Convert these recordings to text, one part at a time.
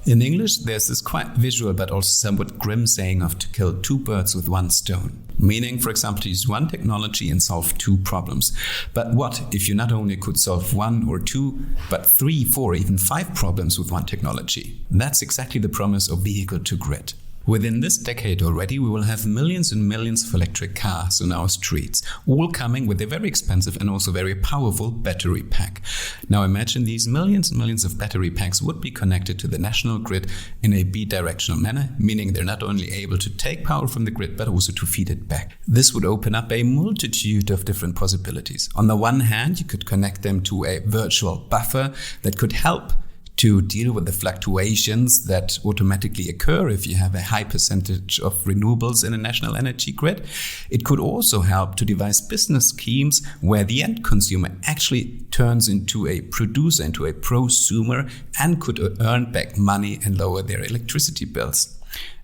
In English, there's this quite visual but also somewhat grim saying of to kill two birds with one stone. Meaning, for example, to use one technology and solve two problems. But what if you not only could solve one or two, but 3, 4, even 5 problems with one technology? That's exactly the promise of Vehicle2Grid. Within this decade already, we will have millions and millions of electric cars on our streets, all coming with a very expensive and also very powerful battery pack. Now imagine these millions and millions of battery packs would be connected to the national grid in a bidirectional manner, meaning they're not only able to take power from the grid, but also to feed it back. This would open up a multitude of different possibilities. On the one hand, you could connect them to a virtual buffer that could help to deal with the fluctuations that automatically occur if you have a high percentage of renewables in a national energy grid. It could also help to devise business schemes where the end consumer actually turns into a producer, into a prosumer, and could earn back money and lower their electricity bills.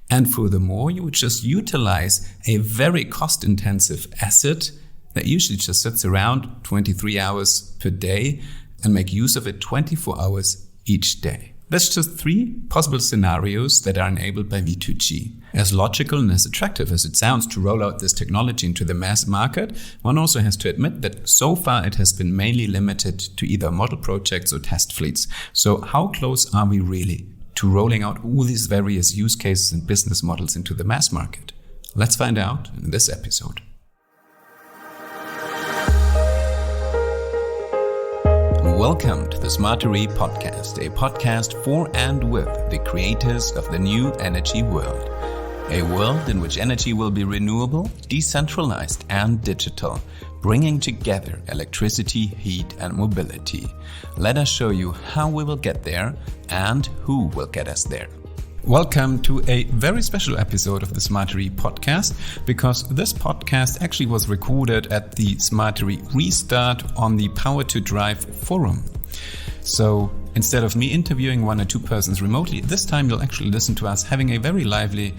And furthermore, you would just utilize a very cost-intensive asset that usually just sits around 23 hours per day and make use of it 24 hours each day. That's just 3 possible scenarios that are enabled by V2G. As logical and as attractive as it sounds to roll out this technology into the mass market, one also has to admit that so far it has been mainly limited to either model projects or test fleets. So how close are we really to rolling out all these various use cases and business models into the mass market? Let's find out in this episode. Welcome to the Smartery Podcast, a podcast for and with the creators of the new energy world. A world in which energy will be renewable, decentralized and digital, bringing together electricity, heat and mobility. Let us show you how we will get there and who will get us there. Welcome to a very special episode of the Smartery Podcast, because this podcast actually was recorded at the Smartery Restart on the Power2Drive Forum. So instead of me interviewing 1 or 2 persons remotely, this time you'll actually listen to us having a very lively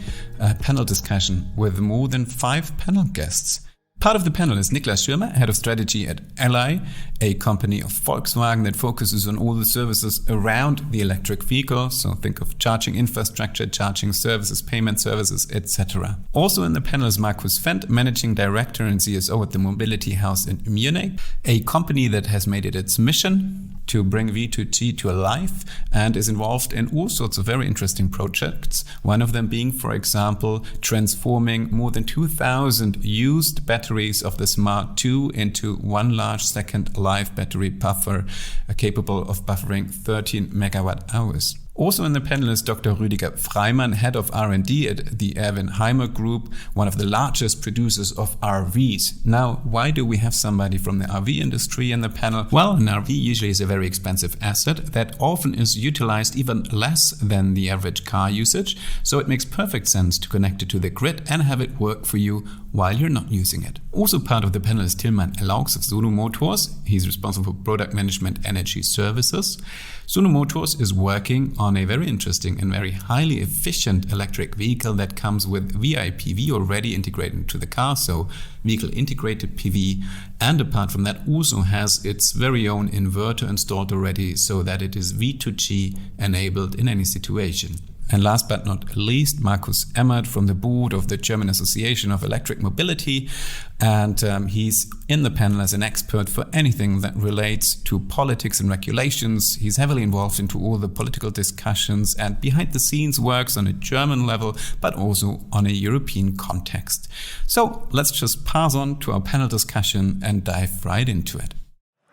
panel discussion with more than 5 panel guests. Part of the panel is Niklas Schirmer, Head of Strategy at Elli, a company of Volkswagen that focuses on all the services around the electric vehicle. So think of charging infrastructure, charging services, payment services, etc. Also in the panel is Markus Fendt, Managing Director and CSO at the Mobility House in Munich, a company that has made it its mission to bring V2G to life and is involved in all sorts of very interesting projects. One of them being, for example, transforming more than 2,000 used batteries of the Smart 2 into one large second live battery buffer capable of buffering 13 megawatt hours. Also in the panel is Dr. Rüdiger Freimann, Head of R&D at the Erwin Hymer Group, one of the largest producers of RVs. Now, why do we have somebody from the RV industry in the panel? Well, an RV usually is a very expensive asset that often is utilized even less than the average car usage, so it makes perfect sense to connect it to the grid and have it work for you while you're not using it. Also part of the panel is Tillmann Laux of Sono Motors. He's responsible for product management energy services. Sono Motors is working on a very interesting and very highly efficient electric vehicle that comes with VIPV already integrated into the car, so vehicle integrated PV, and apart from that also has its very own inverter installed already so that it is V2G enabled in any situation. And last but not least, Markus Emmert from the board of the German Association of Electric Mobility. And he's in the panel as an expert for anything that relates to politics and regulations. He's heavily involved into all the political discussions and behind the scenes works on a German level, but also on a European context. So let's just pass on to our panel discussion and dive right into it.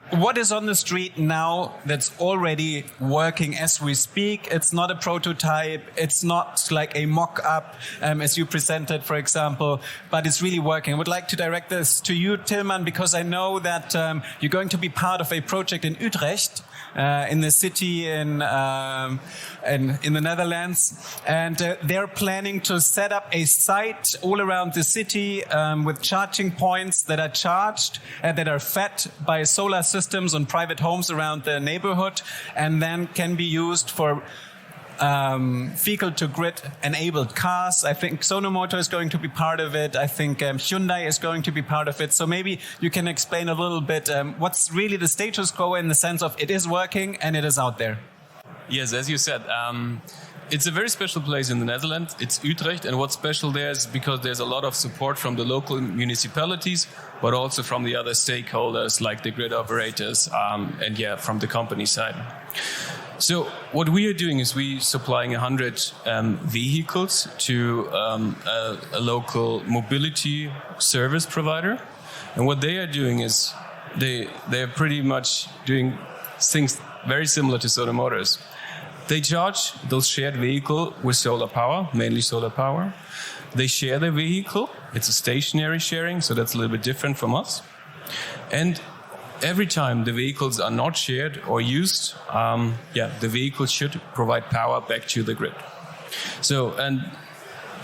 What is on the street now that's already working as we speak? It's not a prototype. It's not like a mock-up as you presented, for example, but it's really working. I would like to direct this to you, Tillmann, because I know that you're going to be part of a project in Utrecht, in the city in the Netherlands, and they're planning to set up a site all around the city with charging points that are charged, that are fed by solar systems on private homes around the neighborhood, and then can be used for Vehicle2Grid enabled cars. I think Sono Motors is going to be part of it. I think Hyundai is going to be part of it. So maybe you can explain a little bit what's really the status quo in the sense of it is working and it is out there. Yes, as you said, it's a very special place in the Netherlands. It's Utrecht, and what's special there is because there's a lot of support from the local municipalities, but also from the other stakeholders like the grid operators, and from the company side. So what we are doing is we supplying 100 vehicles to a local mobility service provider, and what they are doing is they're pretty much doing things very similar to Sono Motors. They charge those shared vehicle with solar power, mainly solar power. They share their vehicle. It's a stationary sharing, so that's a little bit different from us. And every time the vehicles are not shared or used, the vehicle should provide power back to the grid. So, and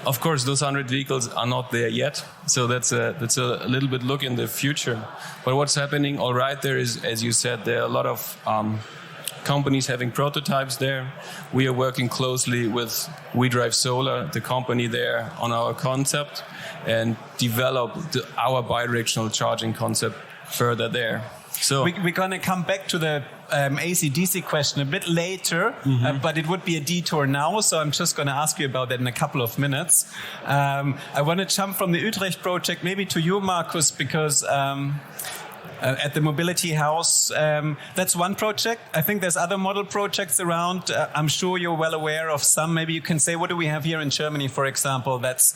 of course, those 100 vehicles are not there yet. So that's a little bit look in the future. But what's happening all right there is, as you said, there are a lot of companies having prototypes there. We are working closely with We Drive Solar, the company there, on our concept and develop our bidirectional charging concept further there. So we're going to come back to the AC/DC question a bit later, but it would be a detour now, so I'm just going to ask you about that in a couple of minutes. I want to jump from the Utrecht project maybe to you, Markus, because at the Mobility House, that's one project. I think there's other model projects around. I'm sure you're well aware of some. Maybe you can say, what do we have here in Germany, for example, that's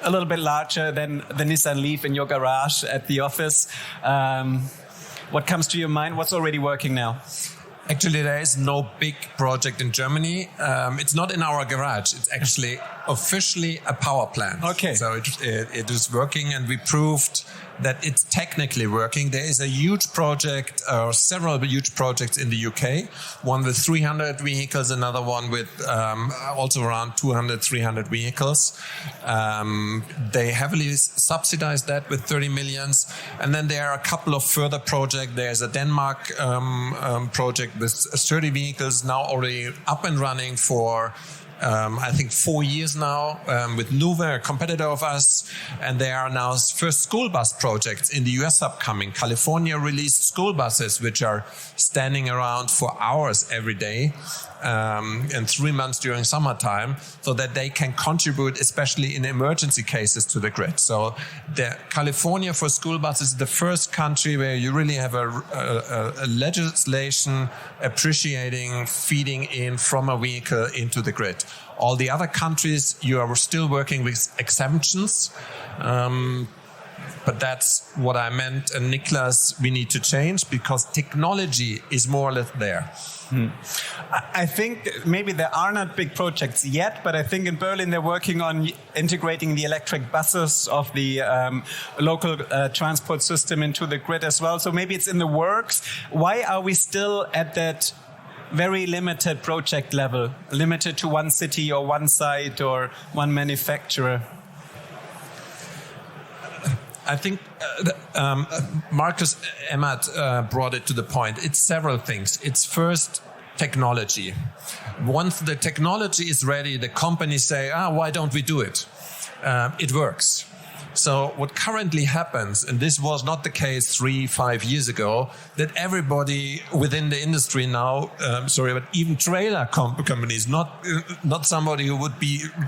a little bit larger than the Nissan Leaf in your garage at the office. What comes to your mind? What's already working now? Actually, there is no big project in Germany. It's not in our garage. It's actually officially a power plant. Okay. So it is working, and we proved that it's technically working. There is a huge project, or several huge projects in the UK. One with 300 vehicles, another one with also around 200, 300 vehicles. They heavily subsidize that with 30 millions. And then there are a couple of further projects. There's a Denmark project with 30 vehicles now already up and running for I think 4 years now, with Nuve, a competitor of us, and there are now first school bus projects in the US upcoming. California released school buses which are standing around for hours every day, and 3 months during summertime, so that they can contribute, especially in emergency cases, to the grid. So California for school buses is the first country where you really have a legislation appreciating feeding in from a vehicle into the grid. All the other countries, you are still working with exemptions. But that's what I meant. And Niklas, we need to change because technology is more or less there. I think maybe there are not big projects yet, but I think in Berlin they're working on integrating the electric buses of the local transport system into the grid as well. So maybe it's in the works. Why are we still at that very limited project level, limited to one city or one site or one manufacturer? I think Markus Emmert brought it to the point. It's several things. It's first technology. Once the technology is ready, the companies say, why don't we do it? It works. So what currently happens, and this was not the case 3-5 years ago, that everybody within the industry now, but even trailer companies, not somebody who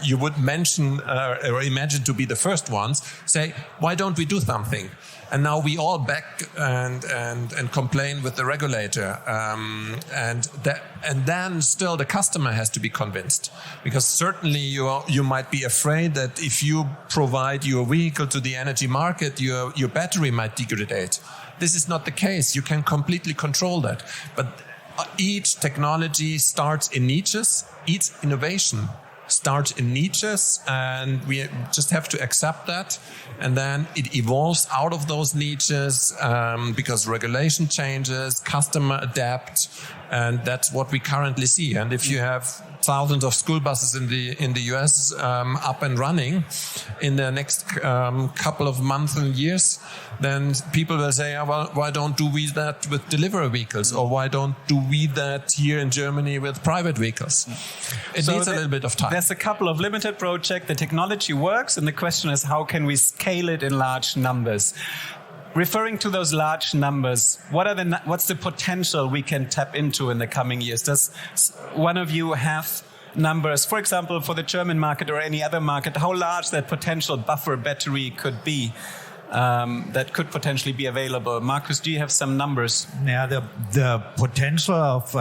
you would mention or imagine to be the first ones, say, why don't we do something? And now we all back and complain with the regulator, and then still the customer has to be convinced, because certainly you might be afraid that if you provide your vehicle to the energy market, your battery might degrade. This is not the case. You can completely control that, but each technology starts in niches. Each innovation starts in niches, and we just have to accept that. And then it evolves out of those niches because regulation changes, customer adapt, and that's what we currently see. And if you have thousands of school buses in the US up and running in the next couple of months and years, then people will say, well, why don't we do that with delivery vehicles? Or why don't we do that here in Germany with private vehicles? It needs a little bit of time. There's a couple of limited projects. The technology works, and the question is, how can we scale it in large numbers? Referring to those large numbers, what's the potential we can tap into in the coming years? Does one of you have numbers, for example, for the German market or any other market, how large that potential buffer battery could be? That could potentially be available. Markus, do you have some numbers? Yeah, the potential of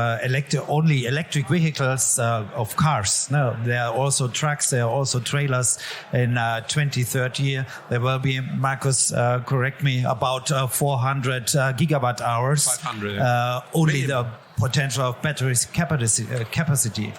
only electric vehicles of cars. No, there are also trucks, there are also trailers. In 2030, there will be, Markus, correct me, about 400 gigawatt hours. 500. Only the potential of batteries capacity.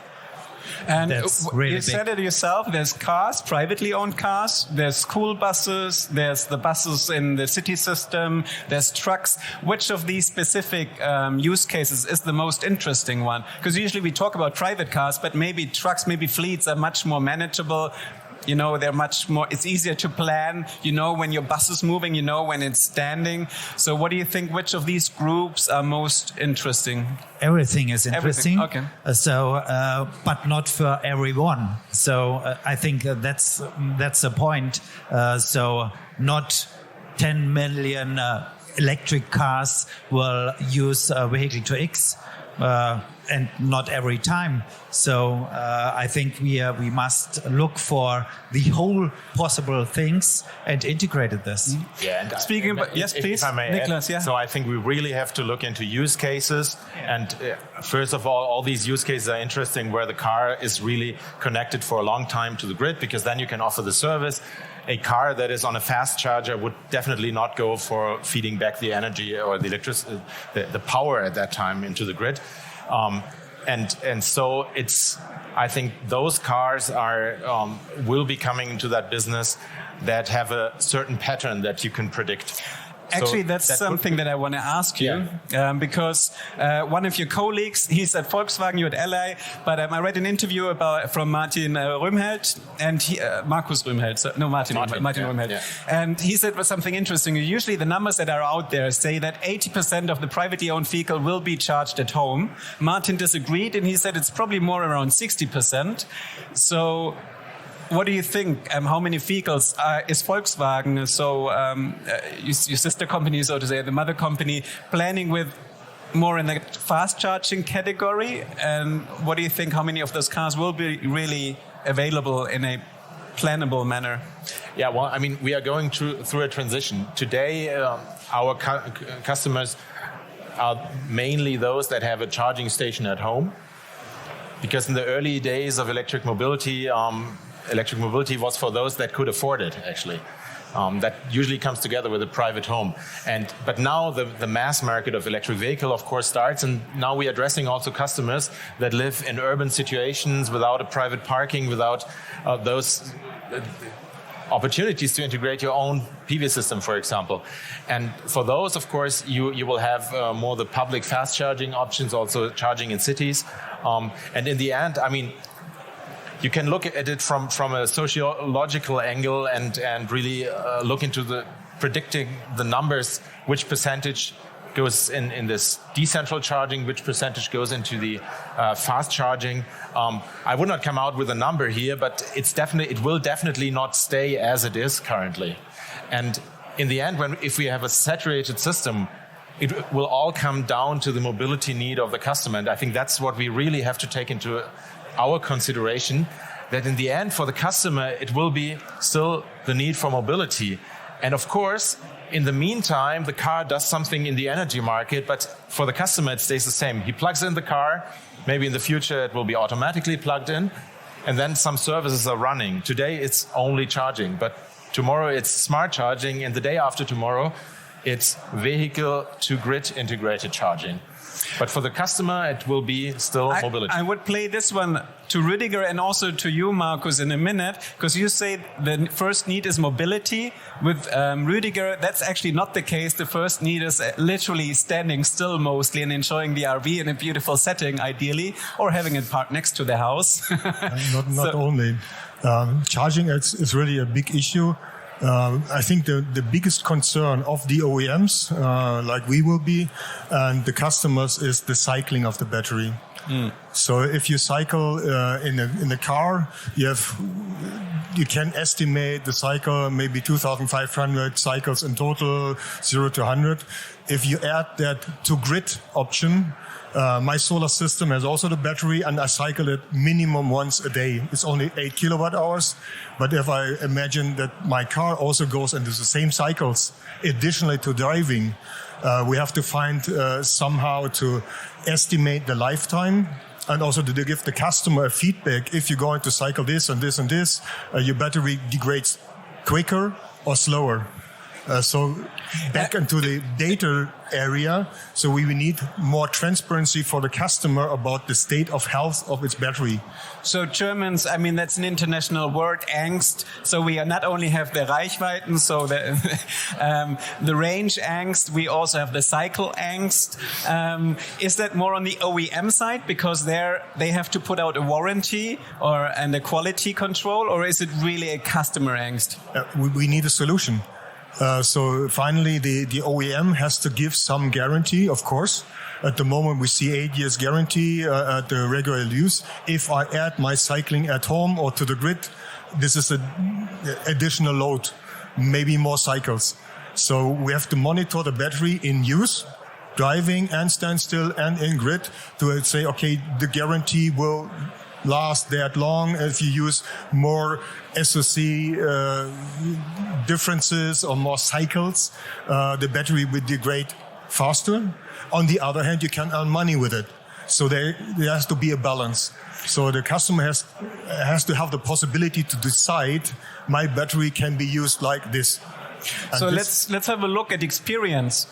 And really you said it yourself, there's cars, privately owned cars, there's school buses, there's the buses in the city system, there's trucks. Which of these specific use cases is the most interesting one? Because usually we talk about private cars, but maybe trucks, maybe fleets are much more manageable. You know, they're much more, it's easier to plan. You know when your bus is moving, you know when it's standing. So what do you think, which of these groups are most interesting? Everything is interesting. Everything. Okay. But not for everyone. So I think that's the point. So not 10 million electric cars will use Vehicle2X. And not every time. So I think we must look for the whole possible things and integrated this. Yeah. And speaking about, yes, please, if I may Niklas. add, Yeah. So I think we really have to look into use cases. And first of all these use cases are interesting where the car is really connected for a long time to the grid, because then you can offer the service. A car that is on a fast charger would definitely not go for feeding back the energy or the electricity, the power at that time into the grid. And so I think those cars will be coming into that business that have a certain pattern that you can predict. Actually, that's something that I want to ask you, because one of your colleagues, he's at Volkswagen, you're at Elli, but I read an interview from Martin Röhmheld and Markus Röhmheld. Martin Röhmheld. Yeah. And he said something interesting. Usually the numbers that are out there say that 80% of the privately owned vehicle will be charged at home. Martin disagreed and he said it's probably more around 60%. So what do you think? How many vehicles is Volkswagen, so your sister company, so to say, the mother company, planning with more in the fast charging category? And what do you think? How many of those cars will be really available in a plannable manner? Yeah, well, I mean, we are going through a transition. Today, our customers are mainly those that have a charging station at home, because in the early days of electric mobility was for those that could afford it, actually. That usually comes together with a private home. But now the mass market of electric vehicle, of course, starts, and now we are addressing also customers that live in urban situations without a private parking, without those opportunities to integrate your own PV system, for example. And for those, of course, you will have more the public fast charging options, also charging in cities. And in the end, I mean, you can look at it from a sociological angle and really look into predicting the numbers, which percentage goes in this decentral charging, which percentage goes into the fast charging. I would not come out with a number here, but it will definitely not stay as it is currently. And in the end, if we have a saturated system, it will all come down to the mobility need of the customer. And I think that's what we really have to take into our consideration, that in the end for the customer it will be still the need for mobility. And of course, in the meantime, the car does something in the energy market, but for the customer it stays the same. He plugs in the car, maybe in the future it will be automatically plugged in, and then some services are running. Today it's only charging, but tomorrow it's smart charging, and the day after tomorrow it's Vehicle2Grid integrated charging. But for the customer, it will be still mobility. I would play this one to Rüdiger and also to you, Markus, in a minute, because you say the first need is mobility. With Rüdiger, that's actually not the case. The first need is literally standing still mostly and enjoying the RV in a beautiful setting, ideally, or having it parked next to the house. Not only. Charging is really a big issue. I think the biggest concern of the OEMs, like we will be, and the customers, is the cycling of the battery. So if you cycle in a car, you can estimate the cycle maybe 2,500 cycles in total, 0 to 100. If you add that to grid option, My solar system has also the battery, and I cycle it minimum once a day. It's only 8 kilowatt hours. But if I imagine that my car also goes into the same cycles, additionally to driving, we have to find somehow to estimate the lifetime and also to give the customer a feedback. If you're going to cycle this and this and this, your battery degrades quicker or slower. So back into the data area, so we need more transparency for the customer about the state of health of its battery. So Germans, I mean, that's an international word, angst. So we not only have the Reichweiten, so the range angst, we also have the cycle angst. Is that more on the OEM side because they have to put out a warranty and a quality control, or is it really a customer angst? We need a solution. So finally, the OEM has to give some guarantee, of course. At the moment, we see 8 years guarantee at the regular use. If I add my cycling at home or to the grid, this is an additional load, maybe more cycles. So we have to monitor the battery in use, driving and standstill and in grid to say, okay, the guarantee will last that long. If you use more SOC differences or more cycles, the battery will degrade faster. On the other hand, you can earn money with it. So there has to be a balance. So the customer has to have the possibility to decide my battery can be used like this. And so let's have a look at experience.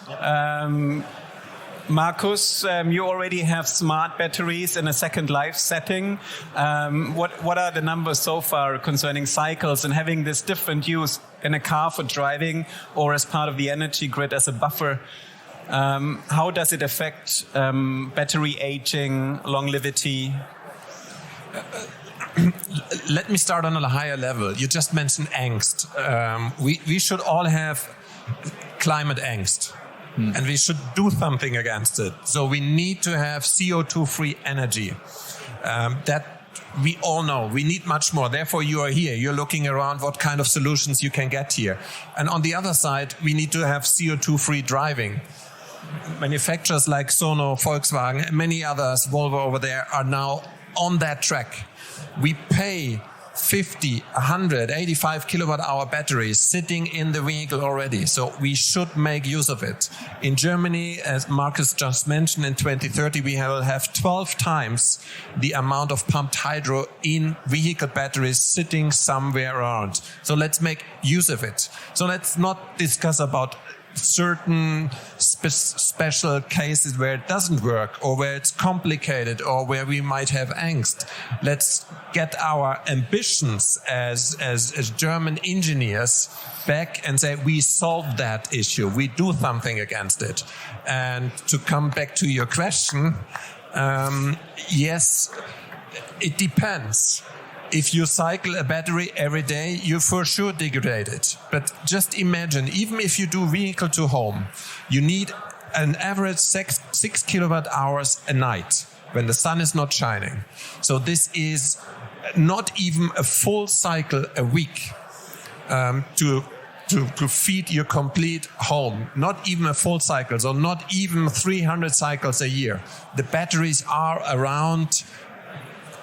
Markus, you already have smart batteries in a second life setting. What are the numbers so far concerning cycles and having this different use in a car for driving or as part of the energy grid as a buffer? How does it affect battery aging, longevity? Let me start on a higher level. You just mentioned angst. We should all have climate angst. And we should do something against it. So we need to have CO2-free energy. That we all know. We need much more. Therefore, you are here. You're looking around what kind of solutions you can get here. And on the other side, we need to have CO2-free driving. Manufacturers like Sono, Volkswagen, and many others, Volvo over there, are now on that track. We pay 50, 100, 85 kilowatt hour batteries sitting in the vehicle already. So we should make use of it. In Germany, as Markus just mentioned, in 2030, we will have 12 times the amount of pumped hydro in vehicle batteries sitting somewhere around. So let's make use of it. So let's not discuss about certain special cases where it doesn't work or where it's complicated or where we might have angst. Let's get our ambitions as German engineers back and say we solved that issue. We do something against it. And to come back to your question, yes, it depends. If you cycle a battery every day, you for sure degrade it. But just imagine, even if you do Vehicle2Home, you need an average 6 kilowatt hours a night when the sun is not shining. So this is not even a full cycle a week to feed your complete home. Not even a full cycle, so not even 300 cycles a year. The batteries are around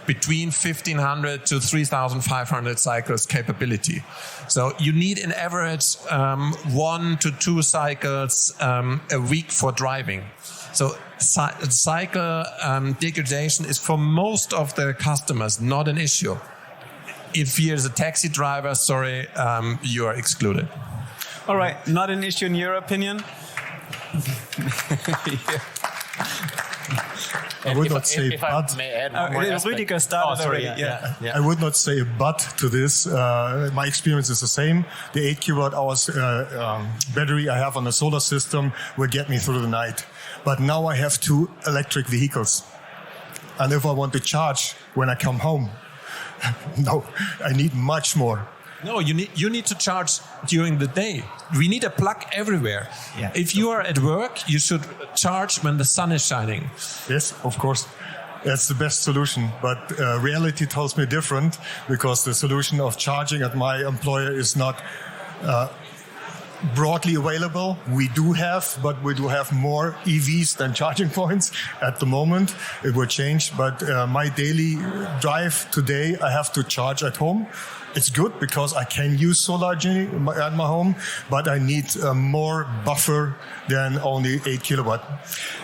between 1,500 to 3,500 cycles capability. So you need an average 1 to 2 cycles a week for driving. So cycle degradation is for most of the customers not an issue. If you're a taxi driver, sorry, you are excluded. All right, not an issue in your opinion? Yeah. I would not say but. I may add one more aspect. Rüdiger started already. Yeah. I would not say a but to this. My experience is the same. The 8 kilowatt hours battery I have on the solar system will get me through the night. But now I have 2 electric vehicles. And if I want to charge when I come home, no, I need much more. No, you need to charge during the day. We need a plug everywhere. Yeah. If you are at work, you should charge when the sun is shining. Yes, of course. That's the best solution. But reality tells me different because the solution of charging at my employer is not broadly available. We do have, but we do have more EVs than charging points at the moment. It will change, but my daily drive today, I have to charge at home. It's good because I can use solar energy at my home, but I need more buffer than only 8 kilowatt.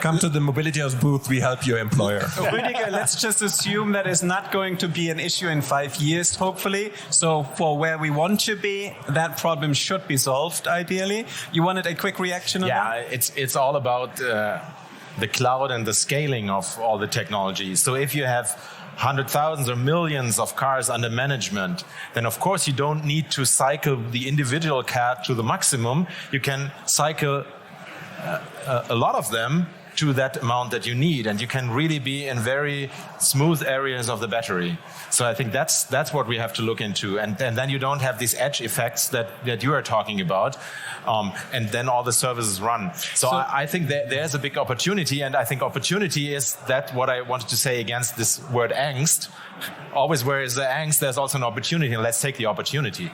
Come to the Mobility House booth, we help your employer. Rüdiger, let's just assume that is not going to be an issue in 5 years, hopefully. So for where we want to be, that problem should be solved, ideally. You wanted a quick reaction on that? Yeah, it's all about the cloud and the scaling of all the technologies. So if you have hundreds, thousands or millions of cars under management, then of course you don't need to cycle the individual car to the maximum. You can cycle a lot of them to that amount that you need, and you can really be in very smooth areas of the battery. So I think that's what we have to look into, and then you don't have these edge effects that you are talking about, and then all the services run. So I think there's a big opportunity, and I think opportunity is that what I wanted to say against this word angst. Always where is the angst, there's also an opportunity, and let's take the opportunity.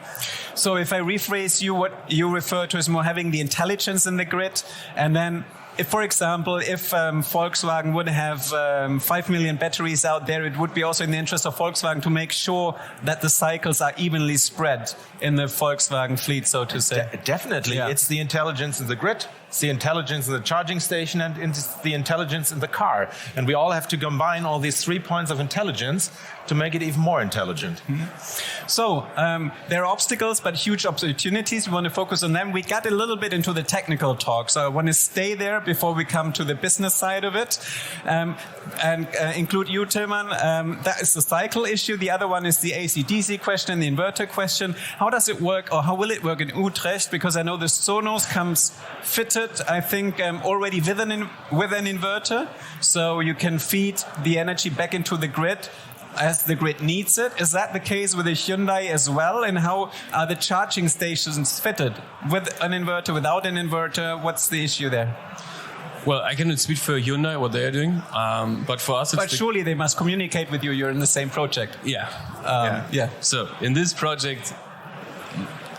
So if I rephrase you, what you refer to as more having the intelligence in the grid, and then if, for example, if Volkswagen would have 5 million batteries out there, it would be also in the interest of Volkswagen to make sure that the cycles are evenly spread in the Volkswagen fleet, so to say. Definitely. Yeah. It's the intelligence in the grid, it's the intelligence in the charging station, and it's the intelligence in the car. And we all have to combine all these 3 points of intelligence to make it even more intelligent. Mm-hmm. So there are obstacles, but huge opportunities. We want to focus on them. We got a little bit into the technical talk, so I want to stay there before we come to the business side of it, and include you, Tillmann. That is the cycle issue. The other one is the AC/DC question, the inverter question. How does it work, or how will it work in Utrecht? Because I know the Sonos comes fitted, I think, already with an inverter, so you can feed the energy back into the grid as the grid needs it. Is that the case with the Hyundai as well? And how are the charging stations fitted? With an inverter, without an inverter? What's the issue there? Well, I cannot speak for Hyundai, what they are doing, but for us... But surely they must communicate with you. You're in the same project. Yeah. Yeah. So in this project,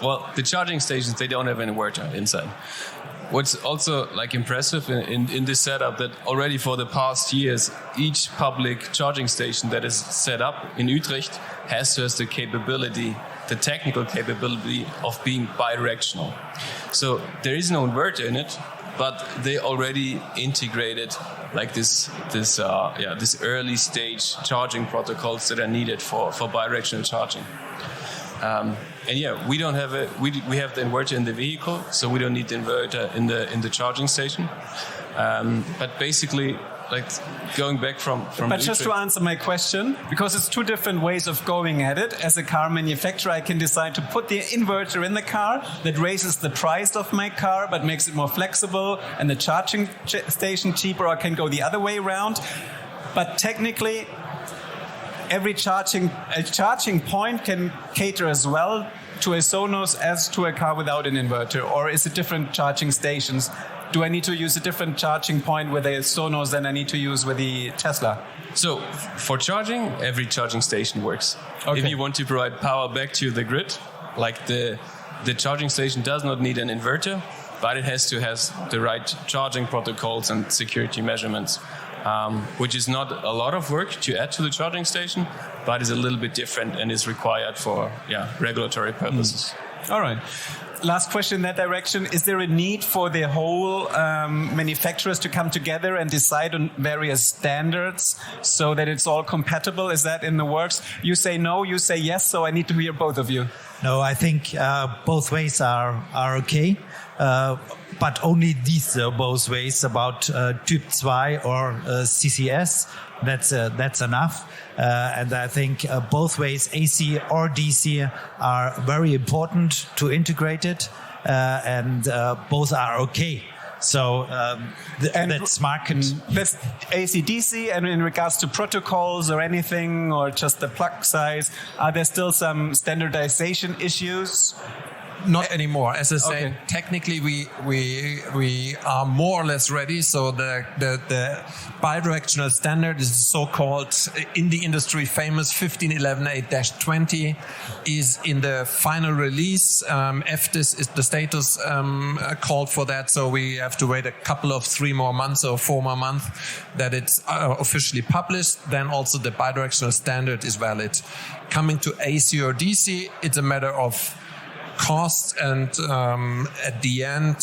well, the charging stations, they don't have an inverter inside. What's also like impressive in this setup, that already for the past years, each public charging station that is set up in Utrecht has the capability, the technical capability of being bidirectional. So there is no inverter in it, but they already integrated like this early stage charging protocols that are needed for bidirectional charging. And yeah, we don't have we have the inverter in the vehicle, so we don't need the inverter in the charging station. But basically, like going back from. But just to answer my question, because it's two different ways of going at it. As a car manufacturer, I can decide to put the inverter in the car that raises the price of my car, but makes it more flexible and the charging station cheaper. Or I can go the other way around. But technically, every charging point can cater as well to a Sonos as to a car without an inverter, or is it different charging stations? Do I need to use a different charging point with a Sonos than I need to use with the Tesla? So for charging, every charging station works. Okay. If you want to provide power back to the grid, like the charging station does not need an inverter, but it has to have the right charging protocols and security measurements. Which is not a lot of work to add to the charging station, but is a little bit different and is required for regulatory purposes. All right. Last question in that direction. Is there a need for the whole manufacturers to come together and decide on various standards so that it's all compatible? Is that in the works? You say no, you say yes, so I need to hear both of you. No, I think both ways are okay. But only these both ways about Typ 2 or CCS. That's enough. And I think both ways, AC or DC, are very important to integrate it. And both are okay. So that's market. That's AC/DC, and in regards to protocols or anything, or just the plug size, are there still some standardization issues? Not anymore. As I say, technically we are more or less ready. So the bidirectional standard is so-called in the industry famous 15118-20 is in the final release. FDIS is the status called for that. So we have to wait a couple of 3 more months or 4 more months that it's officially published. Then also the bidirectional standard is valid. Coming to AC or DC, it's a matter of costs, and at the end,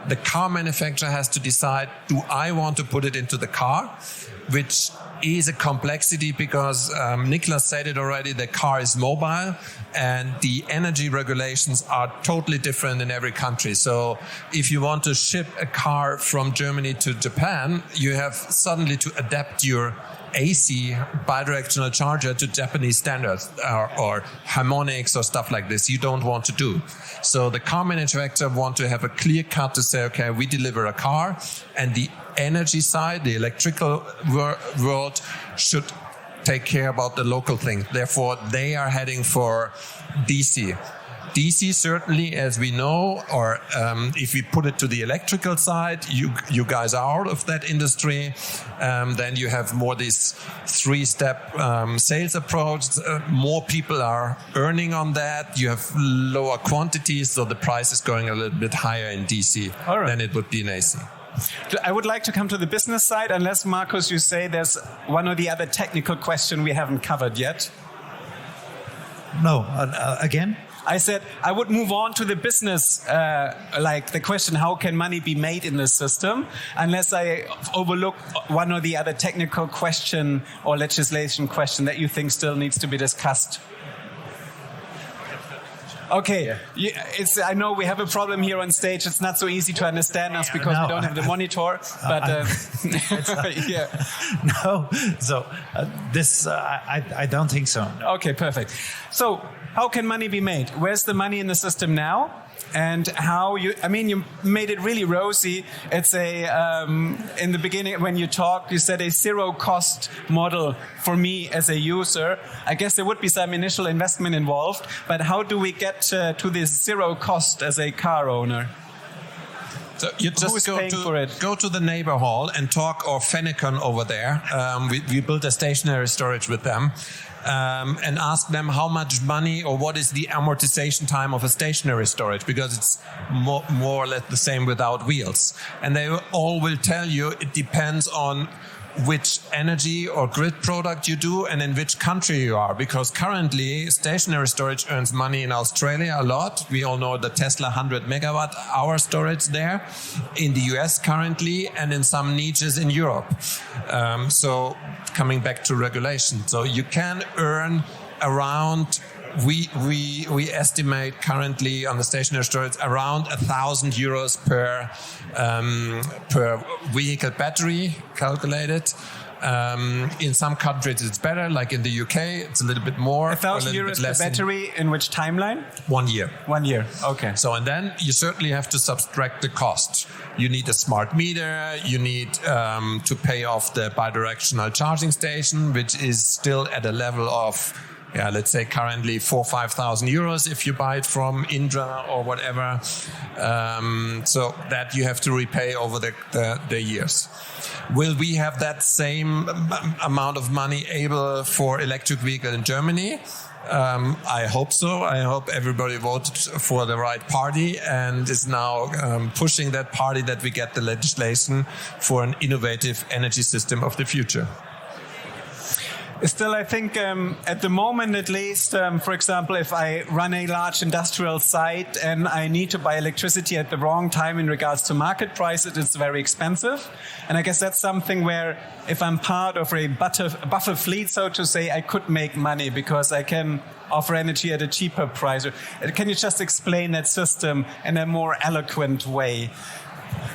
the car manufacturer has to decide, do I want to put it into the car? Which is a complexity because Niklas said it already, the car is mobile and the energy regulations are totally different in every country. So if you want to ship a car from Germany to Japan, you have suddenly to adapt your AC bidirectional charger to Japanese standards or harmonics or stuff like this. You don't want to do. So the car manufacturer want to have a clear cut to say, okay, we deliver a car and the energy side, the electrical world should take care about the local thing. Therefore, they are heading for DC. DC certainly, as we know, or if we put it to the electrical side, you guys are out of that industry. Then you have more this 3-step sales approach. More people are earning on that. You have lower quantities, so the price is going a little bit higher in DC than it would be in AC. I would like to come to the business side, unless, Markus, you say there's one or the other technical question we haven't covered yet. No, again? I said I would move on to the business, like the question, how can money be made in this system, unless I overlook one or the other technical question or legislation question that you think still needs to be discussed. Okay, I know we have a problem here on stage. It's not so easy to understand us because we don't have the monitor. But yeah, no. So this, I don't think so. Okay, perfect. So how can money be made? Where's the money in the system now? And how you made it really rosy. It's in the beginning when you talked, you said a zero cost model for me as a user. I guess there would be some initial investment involved, but how do we get to this zero cost as a car owner? So you just go to the neighbor hall and talk, or Fennicon over there. We built a stationary storage with them. And ask them how much money or what is the amortization time of a stationary storage, because it's more or less the same without wheels. And they all will tell you it depends on which energy or grid product you do and in which country you are. Because currently stationary storage earns money in Australia a lot. We all know the Tesla 100 megawatt hour storage there, in the US currently, and in some niches in Europe. So coming back to regulation. So you can earn around, we estimate currently on the stationary storage around €1,000 per vehicle battery calculated. In some countries it's better, like in the UK it's a little bit more. €1,000 per battery in which timeline? 1 year. 1 year, okay. So, and then you certainly have to subtract the cost. You need a smart meter, you need to pay off the bidirectional charging station, which is still at a level of, let's say currently €4,000-5,000 if you buy it from Indra or whatever. So that you have to repay over the years. Will we have that same amount of money able for electric vehicle in Germany? I hope so. I hope everybody voted for the right party and is now pushing that party that we get the legislation for an innovative energy system of the future. Still, I think at the moment, at least, for example, if I run a large industrial site and I need to buy electricity at the wrong time in regards to market prices, it's very expensive. And I guess that's something where if I'm part of a buffer fleet, so to say, I could make money because I can offer energy at a cheaper price. Can you just explain that system in a more eloquent way?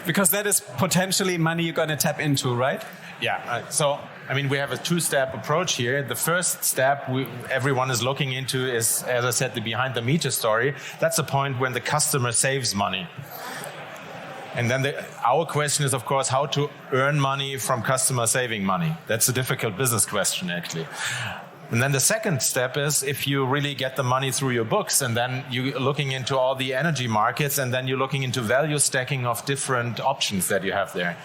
Because that is potentially money you're going to tap into, right? Yeah, we have a 2-step approach here. The first step everyone is looking into is, as I said, the behind the meter story. That's the point when the customer saves money. And then our question is, of course, how to earn money from customer saving money. That's a difficult business question, actually. And then the second step is if you really get the money through your books, and then you're looking into all the energy markets, and then you're looking into value stacking of different options that you have there.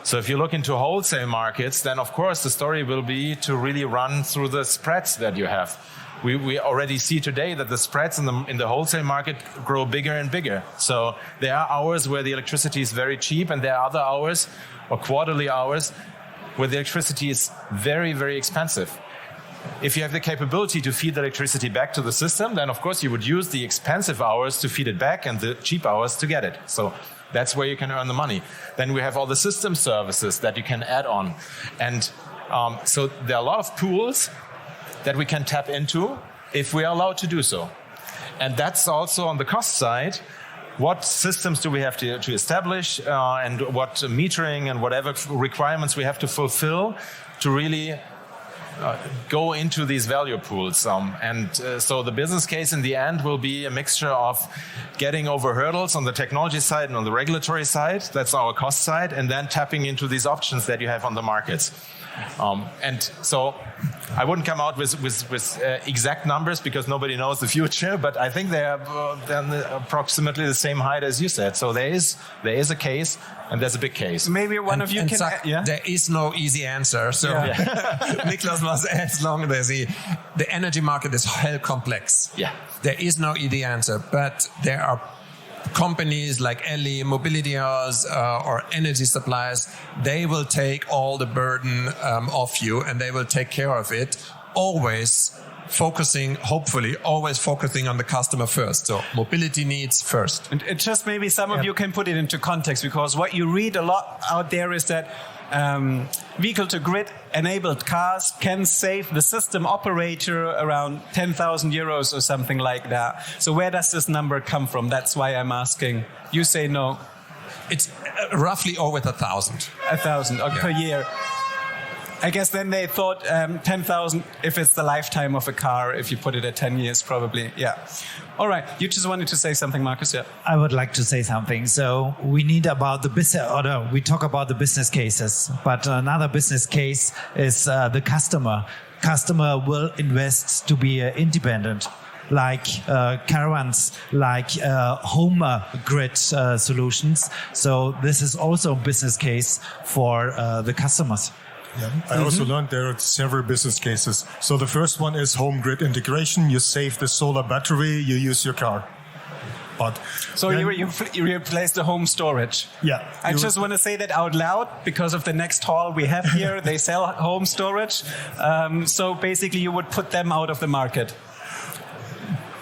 So if you look into wholesale markets, then of course the story will be to really run through the spreads that you have. We already see today that the spreads in the wholesale market grow bigger and bigger. So there are hours where the electricity is very cheap, and there are other hours or quarterly hours where the electricity is very, very expensive. If you have the capability to feed the electricity back to the system, then of course you would use the expensive hours to feed it back and the cheap hours to get it. So that's where you can earn the money. Then we have all the system services that you can add on. And so there are a lot of pools that we can tap into if we are allowed to do so. And that's also on the cost side. What systems do we have to establish and what metering and whatever requirements we have to fulfill to really go into these value pools. So the business case in the end will be a mixture of getting over hurdles on the technology side and on the regulatory side. That's our cost side. And then tapping into these options that you have on the markets. And so I wouldn't come out with exact numbers because nobody knows the future, but I think they are approximately the same height as you said. So there is a case, and there's a big case. Maybe one of you can... yeah? There is no easy answer. So Niklas was as long as the energy market is hell complex. Yeah. There is no easy answer, but there are companies like Elli, mobility or energy suppliers, they will take all the burden off you and they will take care of it, always focusing on the customer first. So mobility needs first. And it just maybe some of you can put it into context, because what you read a lot out there is that Vehicle2Grid enabled cars can save the system operator around 10,000 euros or something like that. So where does this number come from? That's why I'm asking. You say no. It's roughly over 1,000. 1,000 per year. I guess then they thought 10,000 if it's the lifetime of a car, if you put it at 10 years, probably. Yeah. All right. You just wanted to say something, Markus? Yeah. I would like to say something. So we need about the business, we talk about the business cases, but another business case is the customer. Customer will invest to be independent, like caravans, like home grid solutions. So this is also a business case for the customers. Yeah. I also learned there are several business cases. So the first one is home grid integration. You save the solar battery, you use your car. But so you replace the home storage. Yeah. I just want to say that out loud because of the next hall we have here. They sell home storage. So basically you would put them out of the market.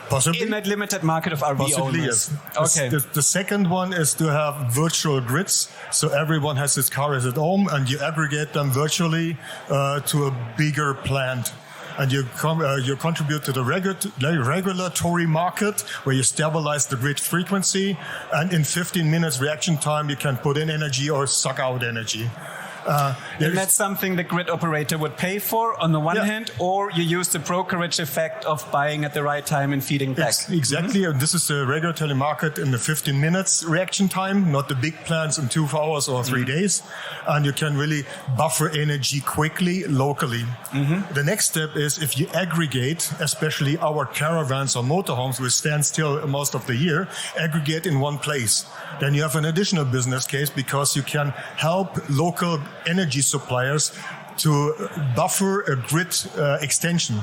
Possibly. In that limited market of RV Possibly, owners. Yes. Okay. The second one is to have virtual grids. So everyone has his cars at home and you aggregate them virtually to a bigger plant. And you contribute to the regulatory market where you stabilize the grid frequency. And in 15 minutes reaction time, you can put in energy or suck out energy. And that's something the grid operator would pay for on the one hand, or you use the brokerage effect of buying at the right time and feeding back. Exactly. And this is the regulatory market in the 15 minutes reaction time, not the big plants in 2 hours or 3 days. And you can really buffer energy quickly, locally. The next step is if you aggregate, especially our caravans or motorhomes, which stand still most of the year, aggregate in one place. Then you have an additional business case because you can help local energy suppliers to buffer a grid extension.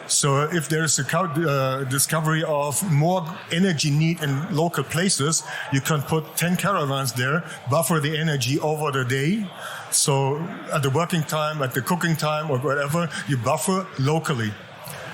So if there is a discovery of more energy need in local places, you can put 10 caravans there, buffer the energy over the day. So at the working time, at the cooking time or whatever, you buffer locally.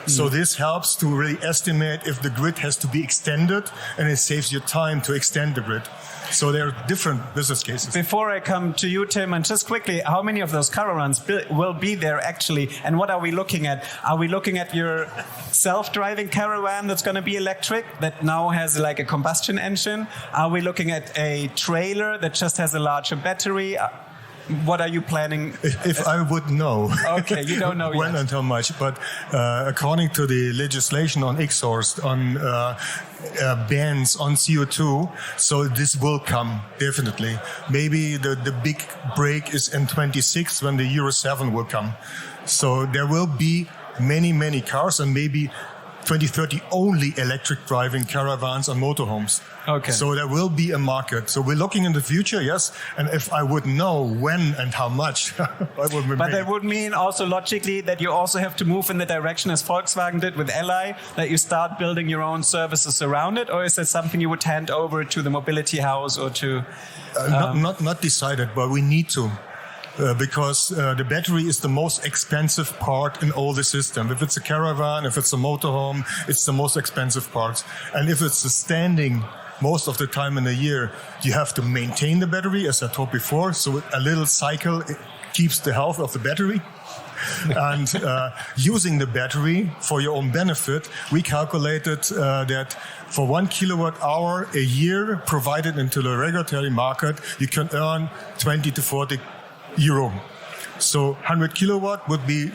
So this helps to really estimate if the grid has to be extended, and it saves you time to extend the grid. So there are different business cases. Before I come to you, Tim, and just quickly, how many of those caravans will be there actually, and what are we looking at? Are we looking at your self-driving caravan that's going to be electric, that now has like a combustion engine? Are we looking at a trailer that just has a larger battery? What are you planning? If I would know. Okay, you don't know when yet. and how much. But according to the legislation on exhaust, on bans on CO2, so this will come, definitely. Maybe the big break is in 26 when the Euro 7 will come. So there will be many cars and maybe 2030 only electric driving caravans and motorhomes. Okay. So there will be a market. So we're looking in the future, yes. And if I would know when and how much, I would be. But that would mean also logically that you also have to move in the direction as Volkswagen did with Elli, that you start building your own services around it, or is that something you would hand over to the mobility house or to? Not decided, but we need to. Because the battery is the most expensive part in all the system. If it's a caravan, if it's a motorhome, it's the most expensive part. And if it's standing most of the time in the year, you have to maintain the battery, as I told before. So a little cycle keeps the health of the battery. And using the battery for your own benefit, we calculated that for 1 kilowatt hour a year provided into the regulatory market, you can earn 20 to 40 euro. So 100 kilowatt would be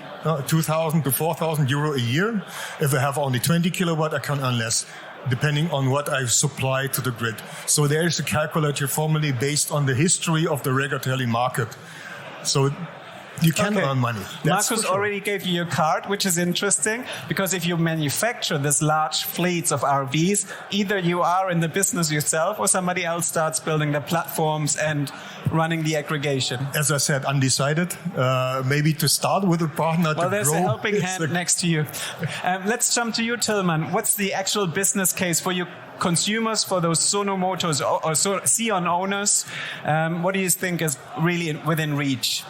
2,000 to 4,000 euro a year. If I have only 20 kilowatt, I can earn less, depending on what I supply to the grid. So there is a calculator formally based on the history of the regulatory market. So you can earn money. Markus already gave you your card, which is interesting, because if you manufacture this large fleets of RVs, either you are in the business yourself or somebody else starts building the platforms and running the aggregation. As I said, undecided. Maybe to start with a partner. Well, there's grow. a helping hand next to you. Let's jump to you, Tillmann. What's the actual business case for you? Consumers, for those Sono Motors or Sion owners? What do you think is really within reach?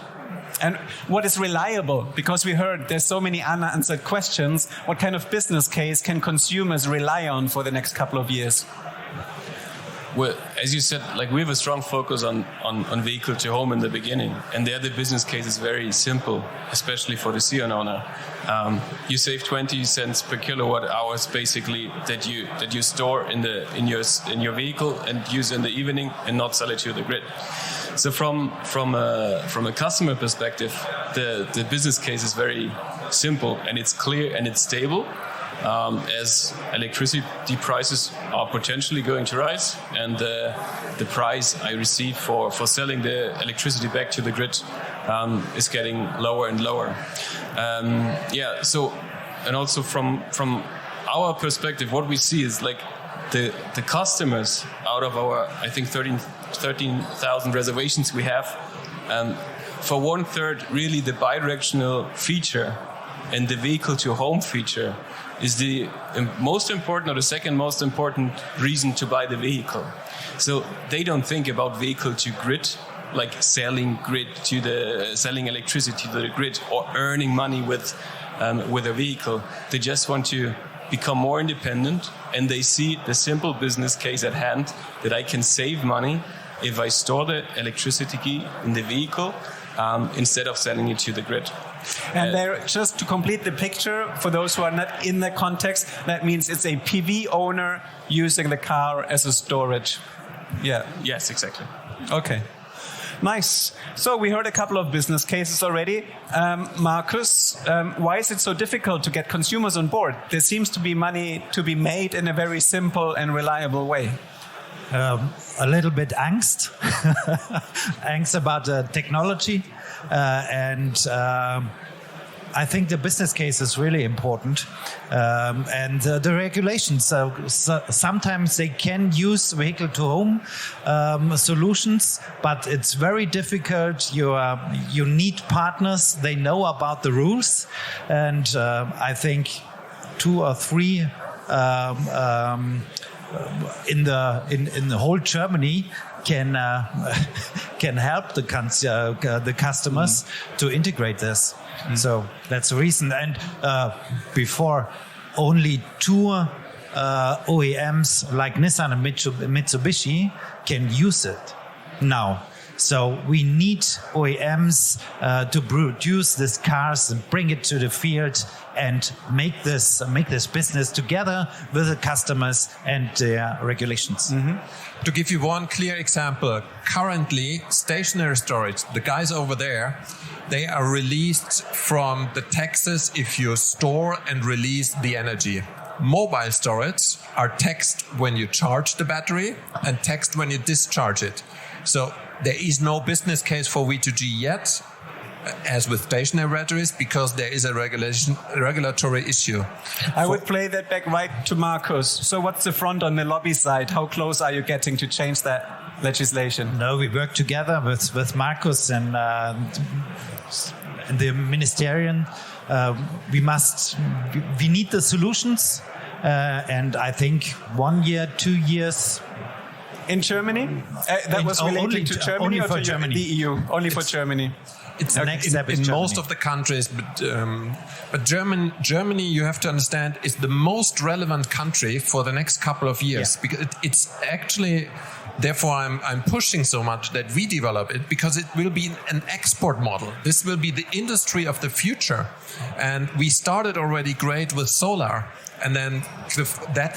And what is reliable? Because we heard there's so many unanswered questions. What kind of business case can consumers rely on for the next couple of years? Well, as you said, like we have a strong focus on Vehicle2Home in the beginning, and there the business case is very simple, especially for the Sion owner. You save 20 cents per kilowatt hours, basically that you store in your vehicle and use in the evening, and not sell it to the grid. So from a customer perspective, the business case is very simple, and it's clear and it's stable. As electricity prices are potentially going to rise, and the price I receive for selling the electricity back to the grid is getting lower and lower. So, and also from our perspective, what we see is like the customers out of our, I think, 13,000 reservations we have, for 1/3, really the bidirectional feature and the Vehicle2Home feature is the most important or the second most important reason to buy the vehicle. So they don't think about Vehicle2Grid, like selling electricity to the grid or earning money with a vehicle. They just want to become more independent, and they see the simple business case at hand that I can save money if I store the electricity in the vehicle instead of selling it to the grid. And there, just to complete the picture, for those who are not in the context, that means it's a PV owner using the car as a storage. Yeah. Yes, exactly. Okay. Nice. So we heard a couple of business cases already. Markus, why is it so difficult to get consumers on board? There seems to be money to be made in a very simple and reliable way. A little bit angst. Angst about the technology. I think the business case is really important, and the regulations. So sometimes they can use Vehicle2Home solutions, but it's very difficult. You need partners. They know about the rules, and I think 2 or 3 in the whole Germany can help the customers to integrate this. So that's the reason. And before, only 2 OEMs like Nissan and Mitsubishi can use it now. So we need OEMs to produce these cars and bring it to the field and make this business together with the customers and their regulations. Mm-hmm. To give you one clear example, currently stationary storage, the guys over there, they are released from the taxes if you store and release the energy. Mobile storage are taxed when you charge the battery and taxed when you discharge it. So there is no business case for V2G yet. as with stationary batteries, because there is a regulatory issue. I would play that back right to Markus. So what's the front on the lobby side? How close are you getting to change that legislation? No, we work together with Markus and the ministerial. We need the solutions, and I think 1 year, 2 years. In Germany? That was related to Germany only or for to Germany. The EU? Only for Germany. It's The next step is in Germany. most of the countries, but Germany, you have to understand, is the most relevant country for the next couple of years, because it's actually. Therefore, I'm pushing so much that we develop it, because it will be an export model. This will be the industry of the future, and we started already great with solar, and then that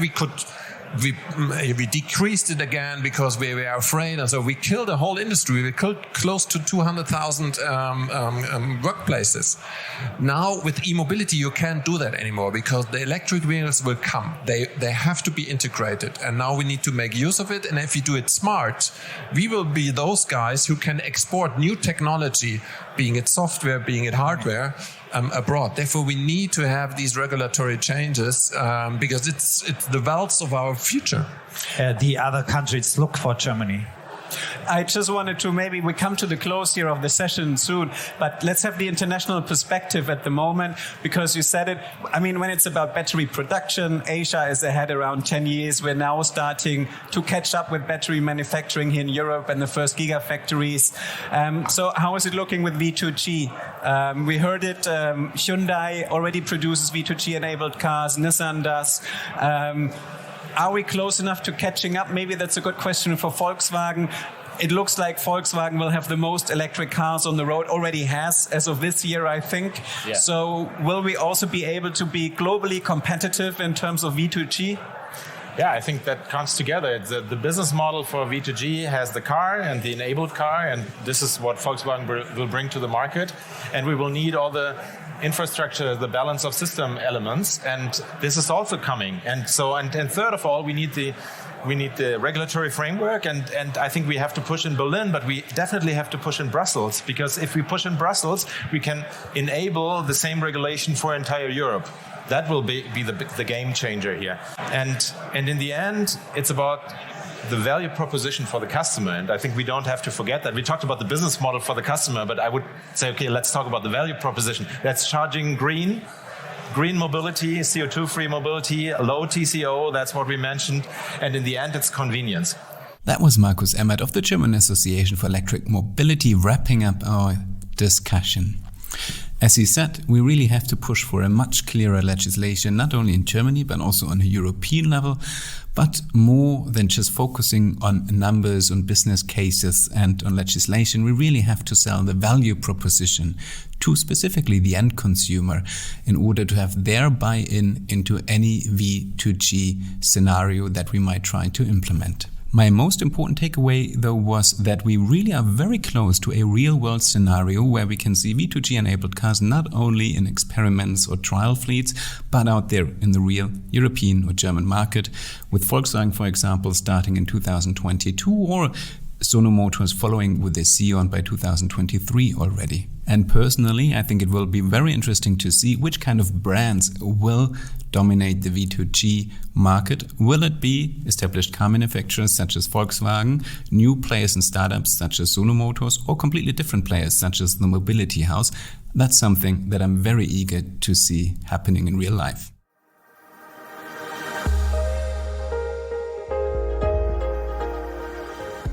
we decreased it again because we were afraid, and so we killed the whole industry. We killed close to 200,000 workplaces. Now with e-mobility, you can't do that anymore, because the electric vehicles will come. They have to be integrated, and now we need to make use of it. And if you do it smart, we will be those guys who can export new technology, being it software, being it hardware, abroad. Therefore, we need to have these regulatory changes, because it's the wealth of our future. The other countries look for Germany. I just wanted to, maybe we come to the close here of the session soon, but let's have the international perspective at the moment, because you said it. I mean, when it's about battery production, Asia is ahead around 10 years. We're now starting to catch up with battery manufacturing here in Europe and the first gigafactories. So how is it looking with V2G? We heard it, Hyundai already produces V2G-enabled cars, Nissan does. Are we close enough to catching up? Maybe that's a good question for Volkswagen. It looks like Volkswagen will have the most electric cars on the road, already has as of this year, I think. Yeah. So will we also be able to be globally competitive in terms of V2G? Yeah, I think that comes together. The business model for V2G has the car and the enabled car, and this is what Volkswagen will bring to the market. And we will need all the infrastructure, the balance of system elements, and this is also coming. And so, and third of all, we need the regulatory framework, and I think we have to push in Berlin, but we definitely have to push in Brussels, because if we push in Brussels, we can enable the same regulation for entire Europe. That will be the game changer here. And in the end, it's about the value proposition for the customer. And I think we don't have to forget that. We talked about the business model for the customer, but I would say, okay, let's talk about the value proposition. That's charging green mobility, CO2-free mobility, low TCO, that's what we mentioned. And in the end, it's convenience. That was Markus Emmert of the German Association for Electric Mobility wrapping up our discussion. As he said, we really have to push for a much clearer legislation, not only in Germany, but also on a European level, but more than just focusing on numbers, on business cases and on legislation. We really have to sell the value proposition to specifically the end consumer in order to have their buy-in into any V2G scenario that we might try to implement. My most important takeaway, though, was that we really are very close to a real-world scenario where we can see V2G-enabled cars not only in experiments or trial fleets, but out there in the real European or German market, with Volkswagen, for example, starting in 2022, or Sono Motors following with their Sion by 2023 already. And personally, I think it will be very interesting to see which kind of brands will dominate the V2G market. Will it be established car manufacturers such as Volkswagen, new players and startups such as Sono Motors, or completely different players such as the Mobility House? That's something that I'm very eager to see happening in real life.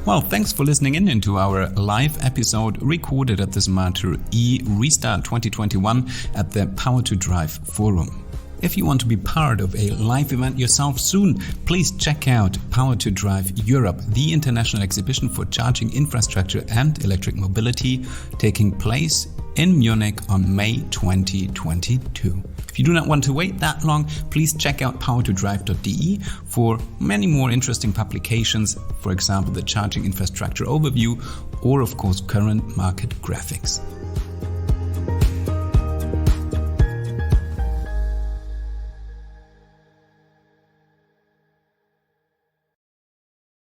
Well, thanks for listening into our live episode recorded at the Smarter E Restart 2021 at the Power2Drive Forum. If you want to be part of a live event yourself soon, please check out Power2Drive Europe, the international exhibition for charging infrastructure and electric mobility, taking place in Munich on May 2022. If you do not want to wait that long, please check out power2drive.de for many more interesting publications, for example, the charging infrastructure overview, or of course current market graphics.